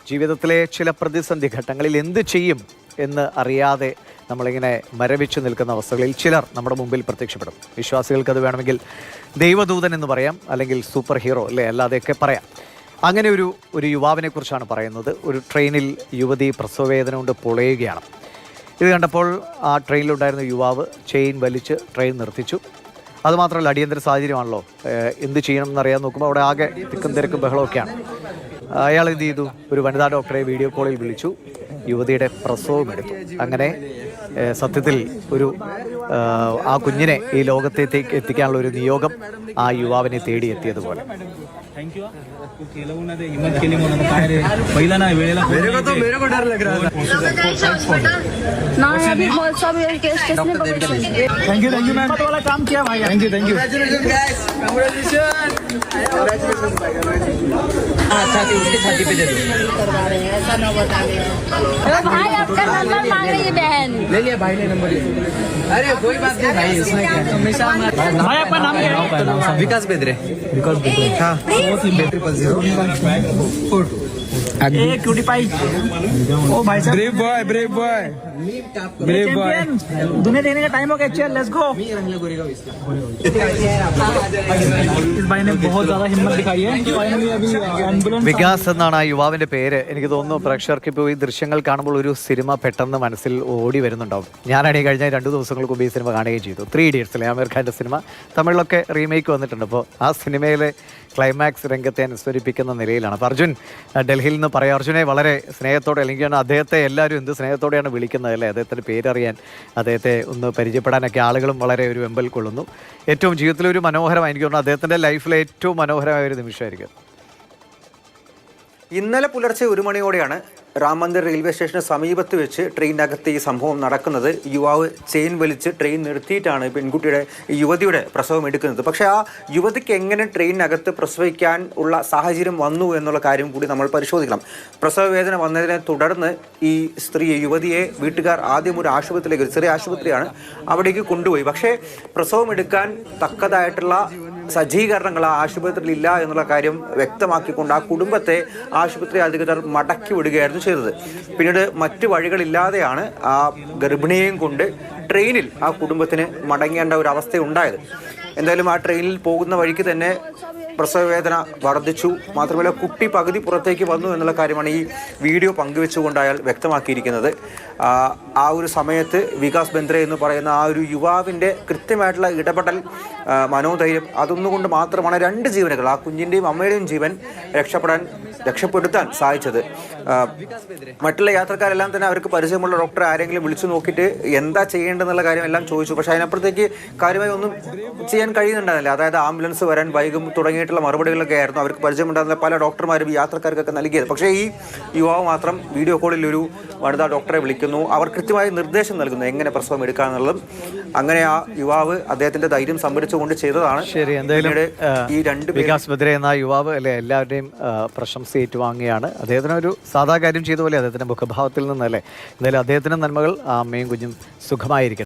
ജീവിതത്തിലെ ചില പ്രതിസന്ധി ഘട്ടങ്ങളിൽ എന്ത് ചെയ്യും എന്ന് അറിയാതെ നമ്മളിങ്ങനെ മരവിച്ചു നിൽക്കുന്ന അവസ്ഥകളിൽ ചിലർ നമ്മുടെ മുമ്പിൽ പ്രത്യക്ഷപ്പെടും. വിശ്വാസികൾക്ക് അത് വേണമെങ്കിൽ ദൈവദൂതൻ എന്ന് പറയാം, അല്ലെങ്കിൽ സൂപ്പർ ഹീറോ അല്ലേ, അല്ലാതെയൊക്കെ പറയാം. അങ്ങനെ ഒരു യുവാവിനെ കുറിച്ചാണ് പറയുന്നത്. ഒരു ട്രെയിനിൽ യുവതി പ്രസവവേദന കൊണ്ട് പൊളയുകയാണ്. ഇത് കണ്ടപ്പോൾ ആ ട്രെയിനിലുണ്ടായിരുന്ന യുവാവ് ചെയിൻ വലിച്ച് ട്രെയിൻ നിർത്തിച്ചു. അതുമാത്രമല്ല, അടിയന്തര സാഹചര്യമാണല്ലോ, എന്ത് ചെയ്യണം എന്നറിയാൻ നോക്കുമ്പോൾ അവിടെ ആകെ തിക്കും തിരക്കും ബഹളമൊക്കെയാണ്. അയാൾ എന്ത് ചെയ്തു? ഒരു വനിതാ ഡോക്ടറെ വീഡിയോ കോളിൽ വിളിച്ചു, യുവതിയുടെ പ്രസവം എടുത്തു. അങ്ങനെ സത്യത്തിൽ ആ കുഞ്ഞിനെ ഈ ലോകത്തേക്ക് എത്തിക്കാനുള്ള ഒരു നിയോഗം ആ യുവാവിനെ തേടിയെത്തിയതുപോലെ. छाती पे दे दो। भाई आपका नंबर मांग रही है बहन। ले लिया भाई ने नंबर। अरे कोई बात नहीं भाई, इसमें क्या हमेशा भाई आपका नाम क्या है? विकास बेदरे। विकास बेदरे। हाँ। 40 ए क्यूटी पाई। ओ भाई साहब, ब्रेव बॉय दुनिया देखने का टाइम हो गया, चल लेट्स गो। इस भाई ने बहुत ज्यादा हिम्मत दिखाई है। फाइनली अभी एम्बुलेंस വികാസ് എന്നാണ് ആ യുവാവിൻ്റെ പേര്. എനിക്ക് തോന്നുന്നു പ്രേക്ഷകർക്ക് ഇപ്പോൾ ഈ ദൃശ്യങ്ങൾ കാണുമ്പോൾ ഒരു സിനിമ പെട്ടെന്ന് മനസ്സിൽ ഓടി വരുന്നുണ്ടാവും. ഞാനാണെങ്കിൽ കഴിഞ്ഞ 2 ദിവസങ്ങൾക്ക് മുമ്പ് ഈ സിനിമ കാണുകയും ചെയ്തു. 3 Idiots അല്ലേ, ആമിർ ഖാൻ്റെ സിനിമ. തമിഴിലൊക്കെ റീമേക്ക് വന്നിട്ടുണ്ട്. അപ്പോൾ ആ സിനിമയിലെ ക്ലൈമാക്സ് രംഗത്തെ അനുസ്മരിപ്പിക്കുന്ന നിലയിലാണ്. അപ്പോൾ അർജുൻ ഡൽഹിയിൽ നിന്ന് പറയാം, അർജുനെ വളരെ സ്നേഹത്തോടെ, അല്ലെങ്കിൽ അദ്ദേഹത്തെ എല്ലാവരും എന്ത് സ്നേഹത്തോടെയാണ് വിളിക്കുന്നത് അല്ലേ, അദ്ദേഹത്തിൻ്റെ പേരറിയാൻ, അദ്ദേഹത്തെ ഒന്ന് പരിചയപ്പെടാനൊക്കെ ആളുകളും വളരെ ഒരു വെമ്പൽ കൊള്ളുന്നു. ഏറ്റവും ജീവിതത്തിലൊരു മനോഹരമായി, എനിക്ക് തോന്നുന്നു അദ്ദേഹത്തിൻ്റെ ലൈഫിലെ ഏറ്റവും മനോഹരമായ ഒരു നിമിഷമായിരിക്കും. ഇന്നലെ പുലർച്ചെ 1 മണിയോടെയാണ് രാം മന്ദിർ റെയിൽവേ സ്റ്റേഷന് സമീപത്ത് വെച്ച് ട്രെയിനകത്ത് ഈ സംഭവം നടക്കുന്നത്. യുവാവ് ചെയിൻ വലിച്ച് ട്രെയിൻ നിർത്തിയിട്ടാണ് യുവതിയുടെ പ്രസവം എടുക്കുന്നത്. പക്ഷേ ആ യുവതിക്ക് എങ്ങനെ ട്രെയിനകത്ത് പ്രസവിക്കാൻ ഉള്ള സാഹചര്യം വന്നു എന്നുള്ള കാര്യം കൂടി നമ്മൾ പരിശോധിക്കണം. പ്രസവ വേദന വന്നതിനെ തുടർന്ന് ഈ യുവതിയെ വീട്ടുകാർ ആദ്യം ഒരു ആശുപത്രിയിലേക്ക്, ചെറിയ ആശുപത്രിയാണ്, അവിടേക്ക് കൊണ്ടുപോയി. പക്ഷേ പ്രസവം എടുക്കാൻ തക്കതായിട്ടുള്ള സജ്ജീകരണങ്ങൾ ആ ആശുപത്രിയിൽ ഇല്ല എന്നുള്ള കാര്യം വ്യക്തമാക്കിക്കൊണ്ട് ആ കുടുംബത്തെ ആശുപത്രി അധികൃതർ മടക്കി വിടുകയായിരുന്നു ചെയ്തത്. പിന്നീട് മറ്റു വഴികളില്ലാതെയാണ് ആ ഗർഭിണിയെയും കൊണ്ട് ട്രെയിനിൽ ആ കുടുംബത്തിന് മടങ്ങേണ്ട ഒരു അവസ്ഥയുണ്ടായത്. എന്തായാലും ആ ട്രെയിനിൽ പോകുന്ന വഴിക്ക് തന്നെ പ്രസവവേദന വർദ്ധിച്ചു. മാത്രമല്ല, കുട്ടി പകുതി പുറത്തേക്ക് വന്നു എന്നുള്ള കാര്യമാണ് ഈ വീഡിയോ പങ്കുവെച്ചുകൊണ്ട് അയാൾ വ്യക്തമാക്കിയിരിക്കുന്നത്. ആ ഒരു സമയത്ത് വികാസ് ബെന്ദ്രെ എന്ന് പറയുന്ന ആ ഒരു യുവാവിൻ്റെ കൃത്യമായിട്ടുള്ള ഇടപെടൽ, മനോധൈര്യം, അതൊന്നുകൊണ്ട് മാത്രമാണ് 2 ജീവനുകൾ, ആ കുഞ്ഞിൻ്റെയും അമ്മയുടെയും ജീവൻ രക്ഷപ്പെടുത്താൻ സാധിച്ചത്. മറ്റുള്ള യാത്രക്കാരെല്ലാം തന്നെ അവർക്ക് പരിചയമുള്ള ഡോക്ടറെ ആരെങ്കിലും വിളിച്ചു നോക്കിയിട്ട് എന്താ ചെയ്യേണ്ടതെന്നുള്ള കാര്യം എല്ലാം ചോദിച്ചു. പക്ഷേ അതിനപ്പുറത്തേക്ക് കാര്യമായി ഒന്നും ചെയ്യാൻ കഴിയുന്നുണ്ടായിരുന്നില്ല. അതായത് ആംബുലൻസ് വരാൻ വൈകും തുടങ്ങിയിട്ടുള്ള മറുപടികളൊക്കെ ആയിരുന്നു അവർക്ക് പരിചയമുണ്ടായിരുന്ന പല ഡോക്ടർമാരും ഈ യാത്രക്കാർക്കൊക്കെ നൽകിയത്. പക്ഷേ ഈ യുവാവ് മാത്രം വീഡിയോ കോളിൽ ഒരു വനിതാ ഡോക്ടറെ വിളിക്കുന്നു. അവർ കൃത്യമായി നിർദ്ദേശം നൽകുന്നു എങ്ങനെ പ്രസവം എടുക്കാന്നുള്ളതും. അങ്ങനെ ആ യുവാവ് അദ്ദേഹത്തിന്റെ ധൈര്യം സംഭരിച്ചുകൊണ്ട് ചെയ്തതാണ്. ശരി, എന്തായാലും ഈ 2 വികാസ് ബെന്ദ്രെ എന്ന യുവാവ് അല്ലെ എല്ലാവരുടെയും പ്രശംസ ഏറ്റുവാങ്ങുകയാണ്. അദ്ദേഹത്തിന് ഒരു സാധാ കാര്യം ചെയ്ത പോലെ അദ്ദേഹത്തിന്റെ മുഖഭാവത്തിൽ നിന്നല്ലേ. എന്തായാലും അദ്ദേഹത്തിന്റെ നന്മകൾ ആ അമ്മയും കുഞ്ഞും സുഖമായിരിക്കും.